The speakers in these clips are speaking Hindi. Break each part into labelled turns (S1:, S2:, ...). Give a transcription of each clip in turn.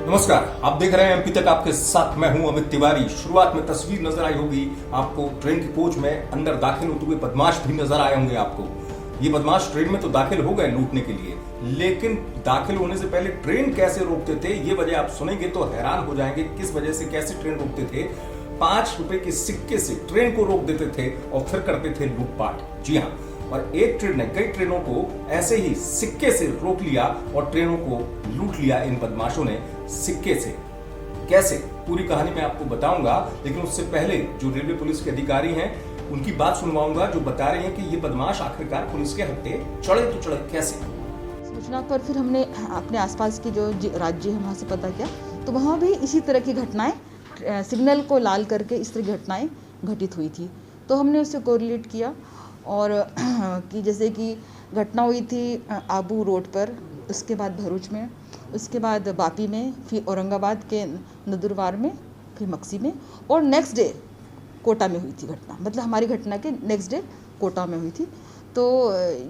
S1: नमस्कार, आप देख रहे हैं एमपी तक, आपके साथ मैं हूं अमित तिवारी। शुरुआत में तस्वीर नजर आई होगी आपको, ट्रेन की कोच में अंदर दाखिल होते हुए बदमाश भी नजर आए होंगे आपको। ये बदमाश ट्रेन में तो दाखिल हो गए लूटने के लिए, लेकिन दाखिल होने से पहले ट्रेन कैसे रोकते थे ये वजह आप सुनेंगे तो हैरान हो जाएंगे, किस वजह से कैसे ट्रेन रोकते थे। 5 रुपए के सिक्के से ट्रेन को रोक देते थे और फिर करते थे लूटपाट। जी हाँ, और एक ट्रेन ने कई ट्रेनों को ऐसे ही सिक्के से रोक लिया और ट्रेनों को लूट लिया इन बदमाशों ने सिक्के से। कैसे, पूरी कहानी मैं आपको बताऊंगा, लेकिन उससे पहले जो रेलवे पुलिस के अधिकारी हैं उनकी बात सुनवाऊंगा, जो बता रहे हैं कि ये बदमाश आखिरकार पुलिस के हत्थे चढ़े तो चढ़े कैसे।
S2: सूचना पर फिर हमने अपने आसपास की जो राज्य है वहाँ से पता किया, तो वहाँ भी इसी तरह की घटनाएं, सिग्नल को लाल करके इस तरह की घटनाएं घटित हुई थी। तो हमने उससे कोरिलेट किया और कि जैसे कि घटना हुई थी आबू रोड पर, उसके बाद भरूच में, उसके बाद बापी में, फिर औरंगाबाद के नदुरबार में, फिर मक्सी में, और नेक्स्ट डे कोटा में हुई थी घटना। मतलब हमारी घटना के नेक्स्ट डे कोटा में हुई थी। तो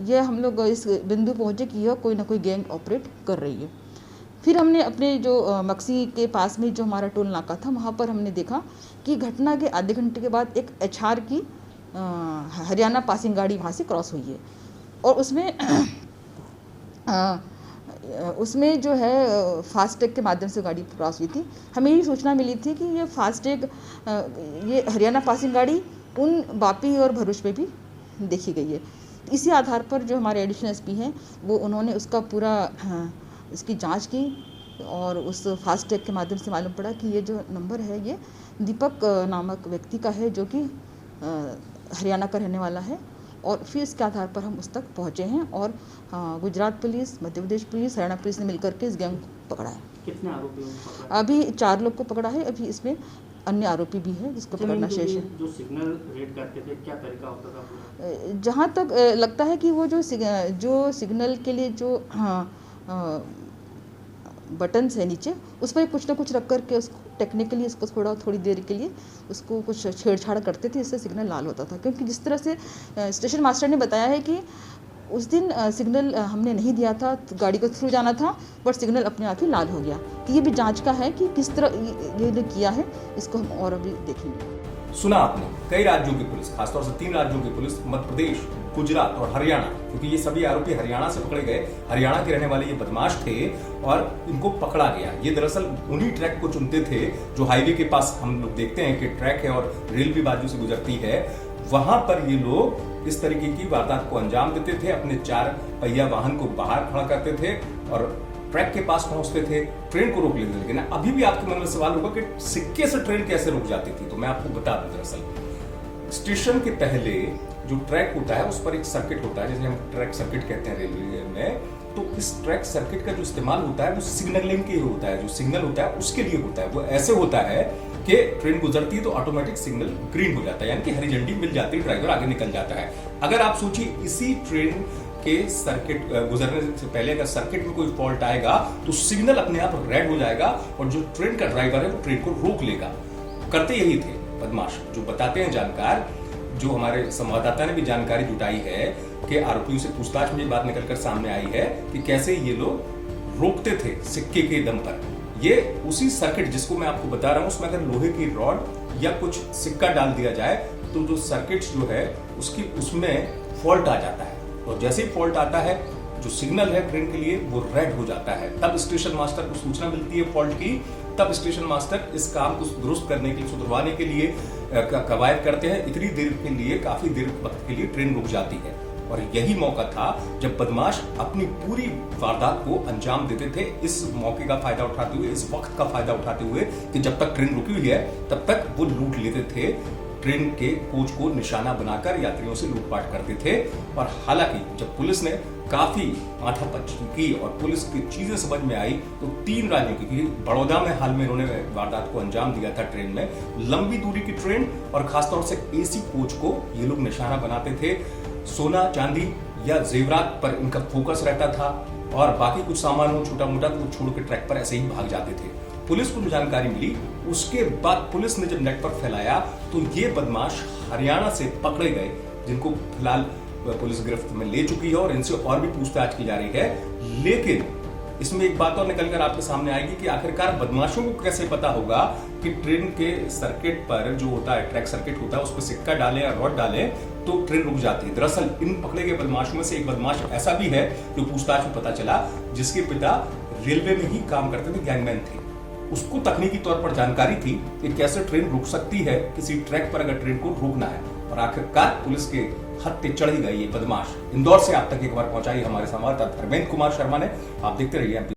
S2: ये हम लोग इस बिंदु पहुँचे कि यह कोई ना कोई गैंग ऑपरेट कर रही है। फिर हमने अपने जो मक्सी के पास में जो हमारा टोल नाका था, वहाँ पर हमने देखा कि घटना के आधे घंटे के बाद एक HR की हरियाणा पासिंग गाड़ी वहाँ से क्रॉस हुई है, और उसमें जो है फास्टैग के माध्यम से गाड़ी क्रॉस हुई थी। हमें ये सूचना मिली थी कि ये फास्टैग, ये हरियाणा पासिंग गाड़ी उन बापी और भरूच में भी देखी गई है। इसी आधार पर जो हमारे एडिशनल SP हैं वो उन्होंने उसका पूरा इसकी जांच की, और उस फास्टैग के माध्यम से मालूम पड़ा कि ये जो नंबर है ये दीपक नामक व्यक्ति का है, जो कि हरियाणा का रहने वाला है। और फिर इसके आधार पर हम उस तक पहुँचे हैं, और Gujarat police, Madhya Pradesh police, Haryana police ने मिलकर के इस गैंग को पकड़ा है।
S3: कितने आरोपी हैं?
S2: अभी 4 लोग को पकड़ा है, अभी इसमें अन्य आरोपी भी है जिसको पकड़ना शेष है।
S3: जो सिग्नल रेड करते थे, क्या तरीका होता था?
S2: जहाँ तक लगता है कि वो जो सिग्नल के लिए जो बटन्स है नीचे, उस पर कुछ ना कुछ रख करके उसको टेक्निकली इसको थोड़ी देर के लिए उसको कुछ छेड़छाड़ करते थे, इससे सिग्नल लाल होता था। क्योंकि जिस तरह से स्टेशन मास्टर ने बताया है कि उस दिन सिग्नल हमने नहीं दिया था, तो गाड़ी को थ्रू जाना था, बट सिग्नल अपने आप ही लाल हो गया। तो ये भी जांच का है कि किस तरह ये किया है, इसको हम और अभी देखेंगे।
S1: सुना आपने, कई राज्यों की पुलिस, खासतौर से 3 राज्यों की पुलिस, मध्य प्रदेश, गुजरात और हरियाणा, क्योंकि ये सभी आरोपी हरियाणा से पकड़े गए, हरियाणा के रहने वाले ये बदमाश थे और इनको पकड़ा गया। ये दरअसल उन्हीं ट्रैक को चुनते थे जो हाईवे के पास हम लोग देखते हैं कि ट्रैक है और रेल भी बाजू से गुजरती है। वहां पर ये लोग इस तरीके की वारदात को अंजाम देते थे, अपने 4 पहिया वाहन को बाहर खड़ा करते थे और ट्रैक के पास पहुंचते थे, ट्रेन को रोक लेते थे। लेकिन अभी भी आपके मन में सवाल होगा कि सिक्के से ट्रेन कैसे रुक जाती थी, तो मैं आपको बता दूं, दरअसल स्टेशन के पहले जो ट्रैक होता है उस पर एक सर्किट होता है, जिसे हम ट्रैक सर्किट कहते हैं रेलवे में। तो इस ट्रैक सर्किट का जो इस्तेमाल होता है वो सिग्नलिंग के लिए होता है, जो सिग्नल होता है उसके लिए होता है। वो ऐसे होता है कि ट्रेन गुजरती है तो ऑटोमेटिक सिग्नल ग्रीन हो जाता है, यानी कि हरी झंडी मिल जाती है, ड्राइवर आगे निकल जाता है। अगर आप सोचिए इसी ट्रेन के सर्किट गुजरने से पहले अगर सर्किट में कोई फॉल्ट आएगा तो सिग्नल अपने आप रेड हो जाएगा और जो ट्रेन का ड्राइवर है वो ट्रेन को रोक लेगा। करते यही थे बदमाश, जो बताते हैं जानकार, जो हमारे संवाददाता ने भी जानकारी जुटाई है कि आरोपियों से पूछताछ में ये बात निकलकर सामने आई है कि कैसे ये लोग रोकते थे सिक्के के दम पर। ये उसी सर्किट जिसको मैं आपको बता रहा हूं, उसमें अगर लोहे की रॉड या कुछ सिक्का डाल दिया जाए तो जो सर्किट जो है उसमें फॉल्ट आ जाता है, और जैसे ही फॉल्ट आता है जो सिग्नल है ट्रेन के लिए वो रेड हो जाता है। तब स्टेशन मास्टर को सूचना मिलती है फॉल्ट की, तब स्टेशन मास्टर इस काम को दुरुस्त करने के लिए, सुधरवाने के लिए कवायद करते हैं। इतनी देर के लिए, काफी देर वक्त के लिए ट्रेन रुक जाती है, और यही मौका था जब बदमाश अपनी पूरी वारदात को अंजाम देते थे, इस मौके का फायदा उठाते हुए, इस वक्त का फायदा उठाते हुए कि जब तक ट्रेन रुकी हुई है तब तक वो लूट लेते थे। ट्रेन के कोच को निशाना बनाकर यात्रियों से लूटपाट करते थे। और हालांकि जब पुलिस ने काफी माथापच्ची की और पुलिस की चीजें समझ में आई तो 3 राज्यों की, बड़ौदा में हाल में इन्होंने वारदात को अंजाम दिया था ट्रेन में, लंबी दूरी की ट्रेन और खासतौर से AC कोच को ये लोग निशाना बनाते थे। सोना चांदी या जेवरात पर इनका फोकस रहता था, और बाकी कुछ सामान हो छोटा मोटा तो छोड़ के ट्रैक पर ऐसे ही भाग जाते थे। पुलिस को जो जानकारी मिली उसके बाद पुलिस ने जब नेट पर फैलाया तो ये बदमाश हरियाणा से पकड़े गए, जिनको फिलहाल पुलिस गिरफ्त में ले चुकी है और इनसे और भी पूछताछ की जा रही है। लेकिन इसमें एक बात और निकल कर आपके सामने आएगी कि आखिरकार बदमाशों को कैसे पता होगा कि ट्रेन के सर्किट पर जो होता है, ट्रैक सर्किट होता है, उस पर सिक्का डाले या रॉड डाले तो ट्रेन रुक जाती है। दरअसल इन पकड़े गए बदमाशों में से एक बदमाश ऐसा भी है जो पूछताछ में पता चला जिसके पिता रेलवे में ही काम करते थे, गैंगमैन थे। उसको तकनीकी तौर पर जानकारी थी कि कैसे ट्रेन रुक सकती है किसी ट्रैक पर अगर ट्रेन को रोकना है, और आखिरकार पुलिस के हत्थे चढ़ गई ये बदमाश। इंदौर से आप तक एक बार पहुंचाई हमारे संवाददाता धर्मेंद्र कुमार शर्मा ने। आप देखते रहिए MP